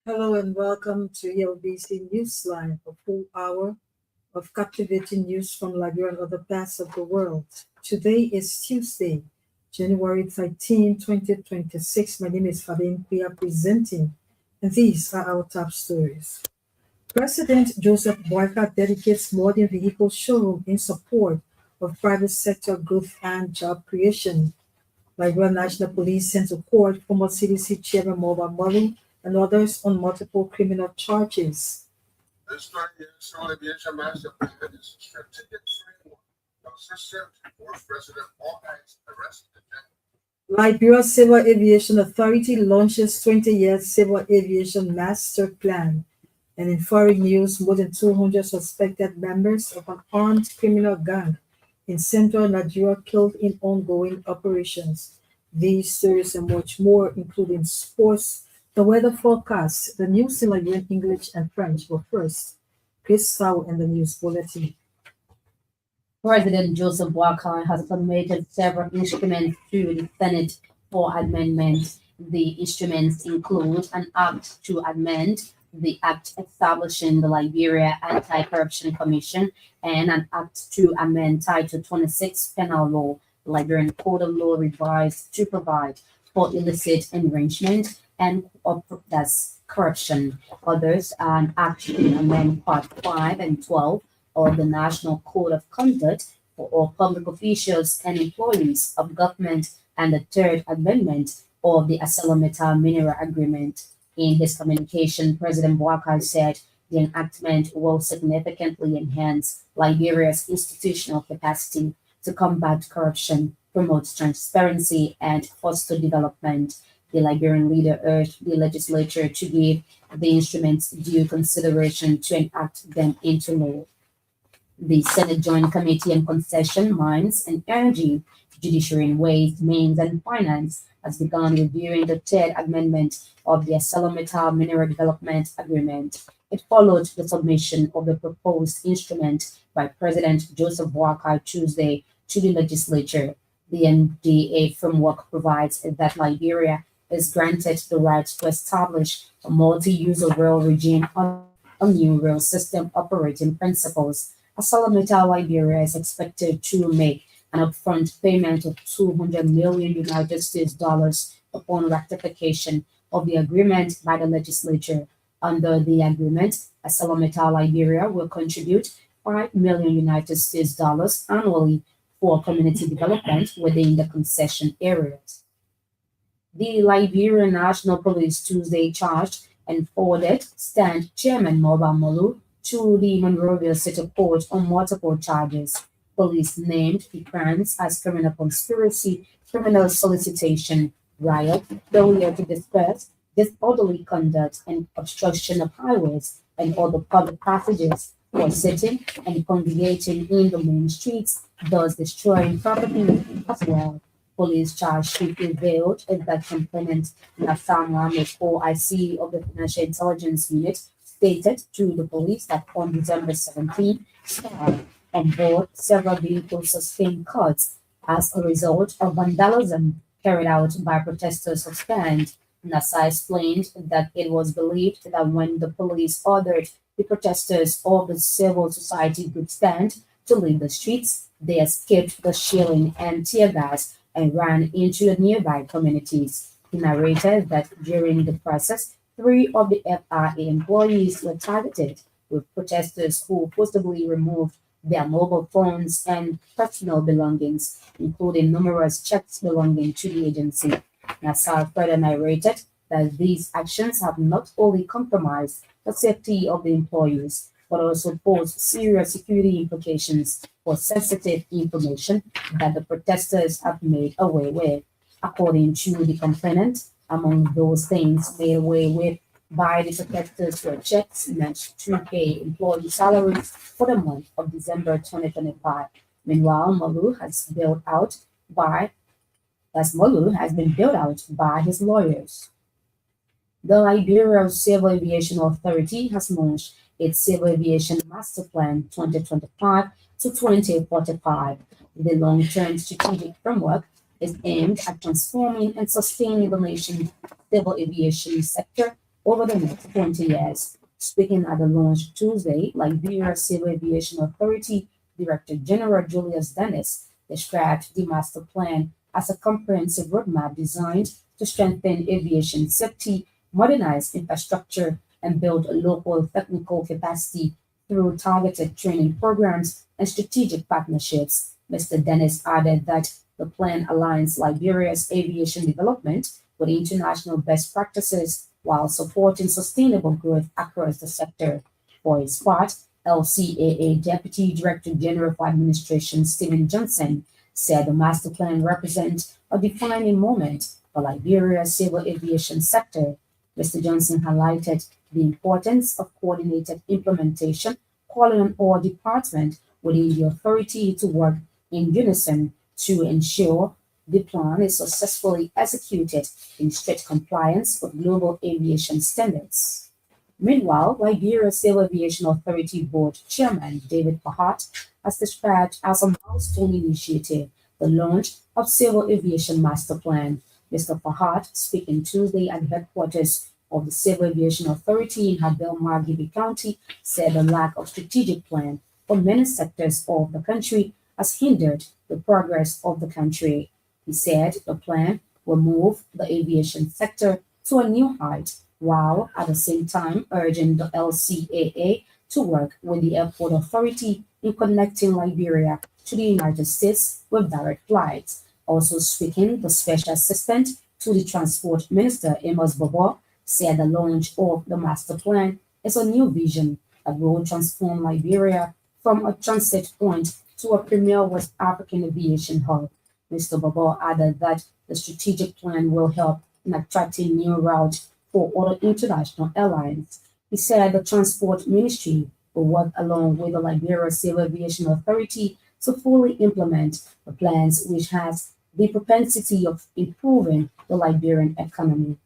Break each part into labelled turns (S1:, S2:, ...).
S1: Hello and welcome to Elbc Newsline, a full hour of captivating news from Liberia and other parts of the world. Today is Tuesday, January 13, 2026. My name is Fabian Pia presenting, and these are our top stories. President Joseph Boyka dedicates modern vehicle showroom in support of private sector growth and job creation. Liberia National Police sent to court former CDC Chairman Moba Mullen and others on multiple criminal charges. This 30-year civil aviation master plan is a strategic framework of system for President Morgan's arrest agenda. Liberia Civil Aviation Authority launches 20-year civil aviation master plan. And in foreign news, more than 200 suspected members of an armed criminal gang in central Nigeria killed in ongoing operations. These stories and much more, including sports, the weather forecast, the news in Liberian English and French. But first, Chris Sau and the news bulletin.
S2: President Joseph Boakai has submitted several instruments to the Senate for amendment. The instruments include an act to amend the act establishing the Liberia Anti-Corruption Commission and an act to amend Title 26 Penal Law, the Liberian Code of Law revised to provide for illicit enrichment and that's corruption. Others are an act to amend Part 5 and 12 of the National Code of Conduct for all public officials and employees of government and the Third Amendment of the Asalometa Mineral Agreement. In his communication, President Boakai said the enactment will significantly enhance Liberia's institutional capacity to combat corruption, promote transparency, and foster development. The Liberian leader urged the legislature to give the instruments due consideration to enact them into law. The Senate Joint Committee on Concession, Mines and Energy, Judiciary and Ways, Means and Finance has begun reviewing the Third Amendment of the Asalometa Mineral Development Agreement. It followed the submission of the proposed instrument by President Joseph Boakai Tuesday to the legislature. The NDA framework provides that Liberia is granted the right to establish a multi-user rail regime on a new rail system operating principles. Asalometa Liberia is expected to make an upfront payment of 200 million United States dollars upon ratification of the agreement by the legislature. Under the agreement, Asalometa Liberia will contribute 5 million United States dollars annually for community development within the concession areas. The Liberian National Police Tuesday charged and forwarded stand Chairman Moba Molu to the Monrovia City Court on multiple charges. Police named the crimes as criminal conspiracy, criminal solicitation, riot, failure to disperse, disorderly conduct, and obstruction of highways and other public passages for sitting and congregating in the main streets, thus destroying property as well. Police charge she revealed is that complainant Natham Ahmed, OIC of the Financial Intelligence Unit, stated to the police that on December 17, on board several vehicles sustained cuts as a result of vandalism carried out by protesters of stand. NASA explained that it was believed that when the police ordered the protesters of the civil society group stand to leave the streets, they escaped the shelling and tear gas and ran into the nearby communities. He narrated that during the process, three of the FRA employees were targeted, with protesters who forcibly removed their mobile phones and personal belongings, including numerous checks belonging to the agency. Nassar further narrated that these actions have not only compromised the safety of the employees, but also pose serious security implications for sensitive information that the protesters have made away with. According to the complainant, among those things made away with by the protesters were checks meant to pay employee salaries for the month of December 2025. Meanwhile, Molu has been bailed out by his lawyers. The Liberia Civil Aviation Authority has launched its Civil Aviation Master Plan 2025 to 2045. The long-term strategic framework is aimed at transforming and sustaining the nation's civil aviation sector over the next 20 years. Speaking at the launch Tuesday, Liberia Civil Aviation Authority Director General Julius Dennis described the master plan as a comprehensive roadmap designed to strengthen aviation safety, modernize infrastructure, and build local technical capacity through targeted training programs and strategic partnerships. Mr. Dennis added that the plan aligns Liberia's aviation development with international best practices while supporting sustainable growth across the sector. For his part, LCAA Deputy Director General for Administration Stephen Johnson said the master plan represents a defining moment for Liberia's civil aviation sector. Mr. Johnson highlighted the importance of coordinated implementation, calling on all departments within the authority to work in unison to ensure the plan is successfully executed in strict compliance with global aviation standards. Meanwhile, Liberia Civil Aviation Authority Board Chairman David Pahat has described as a milestone initiative the launch of Civil Aviation Master Plan. Mr. Pahat, speaking Tuesday at the headquarters of the Civil Aviation Authority in Habil-Margibi County, said the lack of strategic plan for many sectors of the country has hindered the progress of the country. He said the plan will move the aviation sector to a new height while at the same time urging the LCAA to work with the airport authority in connecting Liberia to the United States with direct flights. Also speaking, the special assistant to the transport minister, Amos Bobo, said the launch of the master plan is a new vision that will transform Liberia from a transit point to a premier West African aviation hub. Mr. Bobo added that the strategic plan will help in attracting new routes for other international airlines. He said the Transport Ministry will work along with the Liberia Civil Aviation Authority to fully implement the plans, which has the propensity of improving the Liberian economy.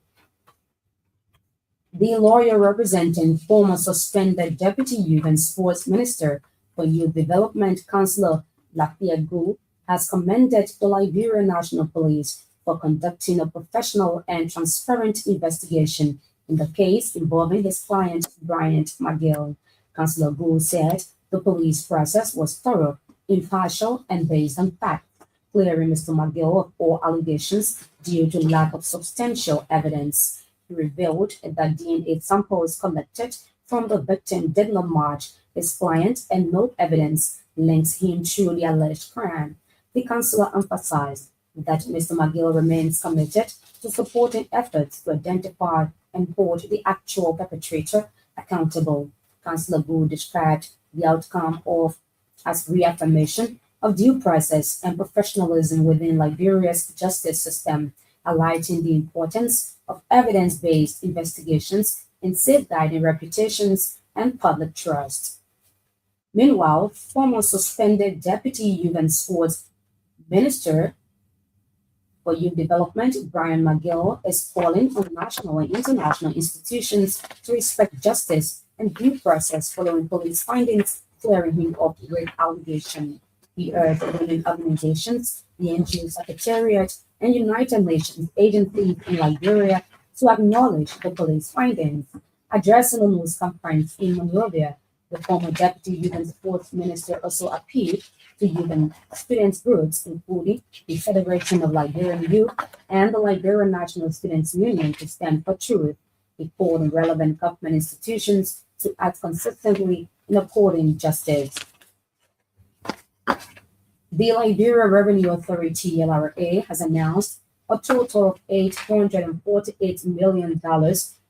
S2: The lawyer representing former suspended Deputy Youth and Sports Minister for Youth Development, Councillor Lakia Gu, has commended the Liberian National Police for conducting a professional and transparent investigation in the case involving his client, Bryant McGill. Councillor Gu said the police process was thorough, impartial, and based on facts, clearing Mr. McGill of all allegations due to lack of substantial evidence. He revealed that DNA samples collected from the victim did not match his client and no evidence links him to the alleged crime. The councillor emphasized that Mr. McGill remains committed to supporting efforts to identify and hold the actual perpetrator accountable. Councillor Gould described the outcome of as reaffirmation of due process and professionalism within Liberia's justice system, highlighting the importance of evidence-based investigations in safeguarding reputations and public trust. Meanwhile, former suspended Deputy Youth and Sports Minister for Youth Development, Brian McGill, is calling on national and international institutions to respect justice and due process following police findings clearing him of rape allegation. He urged women organizations, the NGO Secretariat, and United Nations agencies in Liberia to acknowledge the police findings. Addressing a news conference in Monrovia, the former Deputy Youth and Sports Minister also appealed to youth and students groups, including the Federation of Liberian Youth and the Liberian National Students Union, to stand for truth. He called on relevant government institutions to act consistently in upholding justice. The Liberia Revenue Authority, LRA, has announced a total of $848 million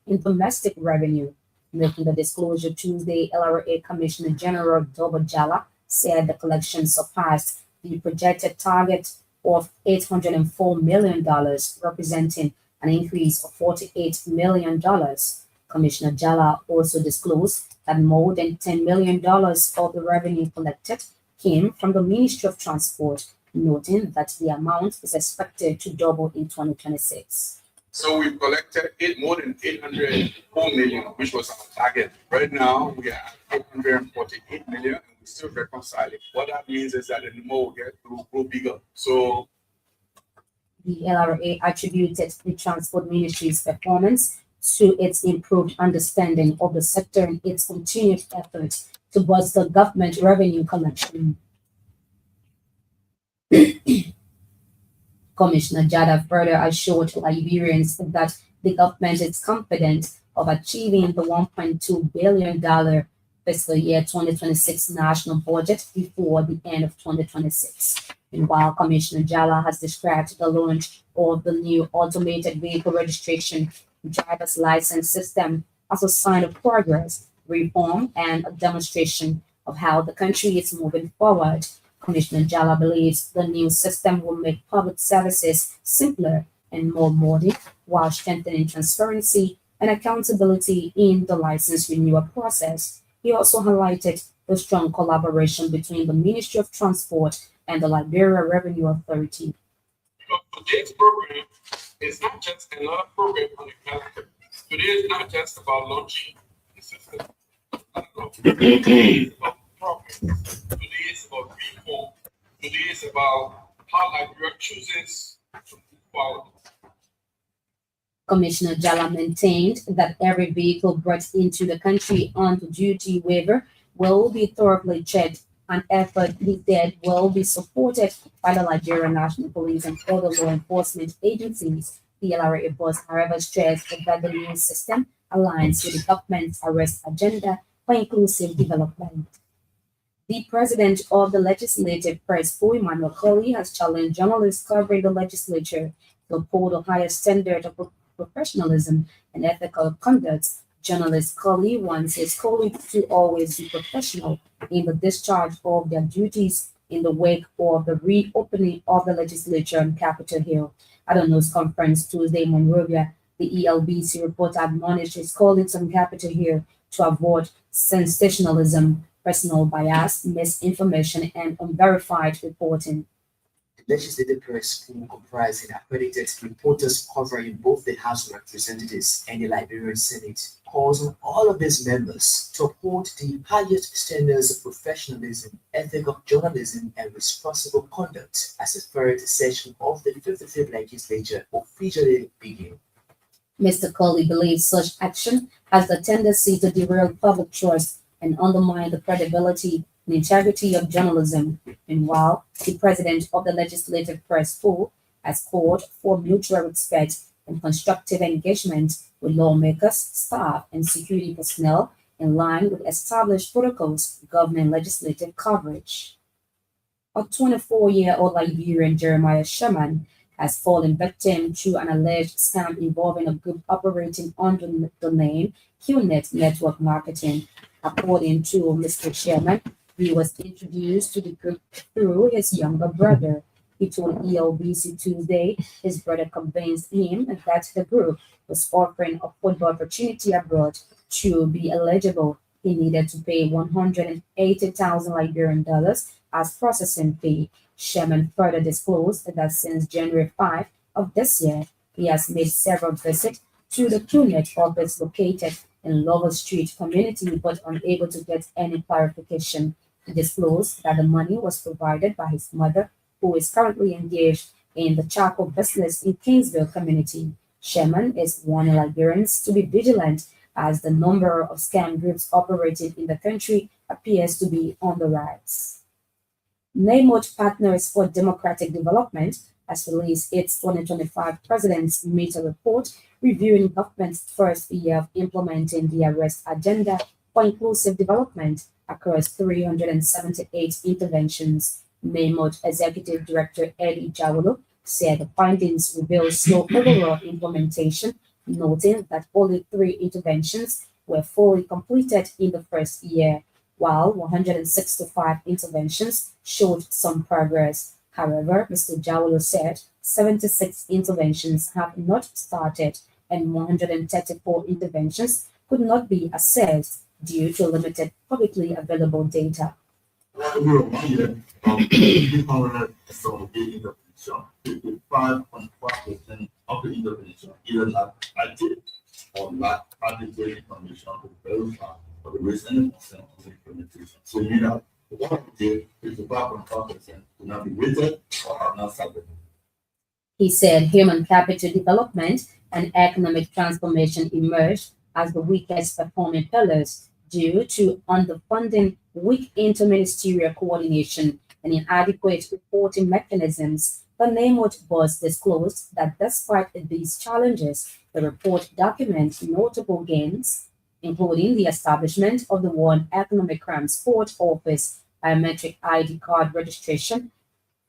S2: in domestic revenue. Making the disclosure Tuesday, LRA Commissioner General Dobo Jala said the collection surpassed the projected target of $804 million, representing an increase of $48 million. Commissioner Jala also disclosed that more than $10 million of the revenue collected came from the Ministry of Transport, noting that the amount is expected to double in 2026.
S3: So we've collected more than 804 million, which was our target. Right now, we are at 848 million, and we're still reconciling. What that means is that the number will get to grow bigger. So
S2: the LRA attributed the Transport Ministry's performance to its improved understanding of the sector and its continued efforts to bolster government revenue collection. Commissioner Jada further assured Liberians that the government is confident of achieving the $1.2 billion fiscal year 2026 national budget before the end of 2026. And while Commissioner Jala has described the launch of the new automated vehicle registration driver's license system as a sign of progress, reform, and a demonstration of how the country is moving forward, Commissioner Jala believes the new system will make public services simpler and more modern while strengthening transparency and accountability in the license renewal process. He also highlighted the strong collaboration between the Ministry of Transport and the Liberia Revenue Authority.
S3: Today's program is not just another program on the calendar. Today is not just about launching the system. Today is about progress. Today is about reform. Today is about how Liberia chooses to move forward.
S2: Commissioner Jala maintained that every vehicle brought into the country on the duty waiver will be thoroughly checked. An effort he said will be supported by the Liberian National Police and other law enforcement agencies. The LRA boss, however, stressed that the new system aligns with the government's arrest agenda for inclusive development. The president of the Legislative Press, Emmanuel Colley, has challenged journalists covering the legislature to uphold a higher standard of professionalism and ethical conduct. Journalist Colley wants his colleagues to always be professional in the discharge of their duties in the wake of the reopening of the legislature on Capitol Hill. At a news conference Tuesday in Monrovia, the ELBC reporter admonished his colleagues on Capitol Hill to avoid sensationalism, personal bias, misinformation, and unverified reporting.
S4: Legislative press pool comprising accredited reporters covering both the House of Representatives and the Liberian Senate calls on all of these members to uphold the highest standards of professionalism, ethical journalism, and responsible conduct as the third session of the 55th legislature officially begins.
S2: Mr. Colley believes such action has the tendency to derail public trust and undermine the credibility and integrity of journalism. Meanwhile, the president of the Legislative Press Pool has called for mutual respect and constructive engagement with lawmakers, staff, and security personnel in line with established protocols governing legislative coverage. A 24-year-old Liberian, Jeremiah Sherman, has fallen victim to an alleged scam involving a group operating under the name QNet Network Marketing. According to Mr. Sherman, he was introduced to the group through his younger brother. He told ELBC Tuesday his brother convinced him that the group was offering a football opportunity abroad. To be eligible, he needed to pay 180,000 Liberian dollars as processing fee. Sherman further disclosed that since January 5 of this year, he has made several visits to the QNet office located in Lower Street community, but unable to get any clarification. He disclosed that the money was provided by his mother, who is currently engaged in the charcoal business in Kingsville community. Sherman is warning Liberians to be vigilant as the number of scam groups operating in the country appears to be on the rise. NAMOD Partners for Democratic Development has released its 2025 President's Meter Report, reviewing government's first year of implementing the arrest agenda for inclusive development across 378 interventions. NAMOD Executive Director Eddie Jawolo said the findings reveal slow overall implementation, noting that only 3 interventions were fully completed in the first year, while 165 interventions showed some progress. However, Mr. Jawolo said 76 interventions have not started and 134 interventions could not be assessed due to limited publicly available data.
S5: Over 1 year, 378 intervention, 55.5% of the intervention either not active or not adequate information to verify for the risk and percent of the implementation. So you know, what we did, 55.5% do not be rated or are not subject.
S2: He said human capital development and economic transformation emerged as the weakest performing pillars due to underfunding, weak interministerial coordination, and inadequate reporting mechanisms. The Name-Watch boss disclosed that despite these challenges, the report documents notable gains, including the establishment of the One Economic Crime Support Office biometric ID card registration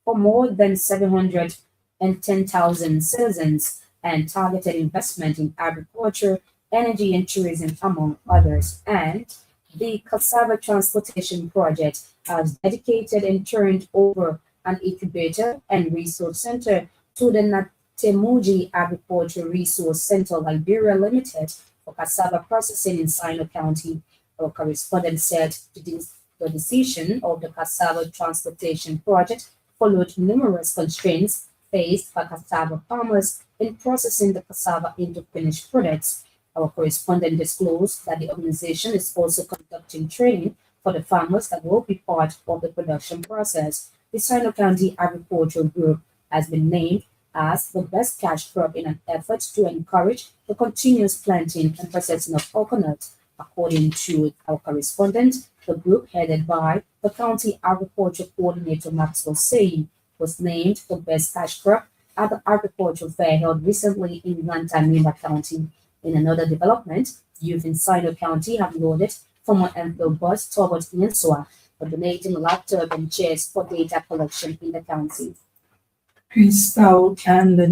S2: for more than 710,000 citizens and targeted investment in agriculture, energy, and tourism, among others. And the Cassava Transportation Project has dedicated and turned over an incubator and resource center to the Natemuji Agriculture Resource Center Liberia Limited for cassava processing in Sino County. Our correspondent said the decision of the Cassava Transportation Project followed numerous constraints faced by cassava farmers in processing the cassava into finished products. Our correspondent disclosed that the organization is also conducting training for the farmers that will be part of the production process. The Sino County Agricultural Group has been named as the best cash crop in an effort to encourage the continuous planting and processing of coconut. According to our correspondent, the group headed by the County Agriculture Coordinator Maxwell Say was named the best cash crop at the agricultural fair held recently in Lantamina County. In another development, youth in Sino County have loaded former Enfield bus towards Peninsula for donating laptop and chairs for data collection in the county.
S1: Crystal and the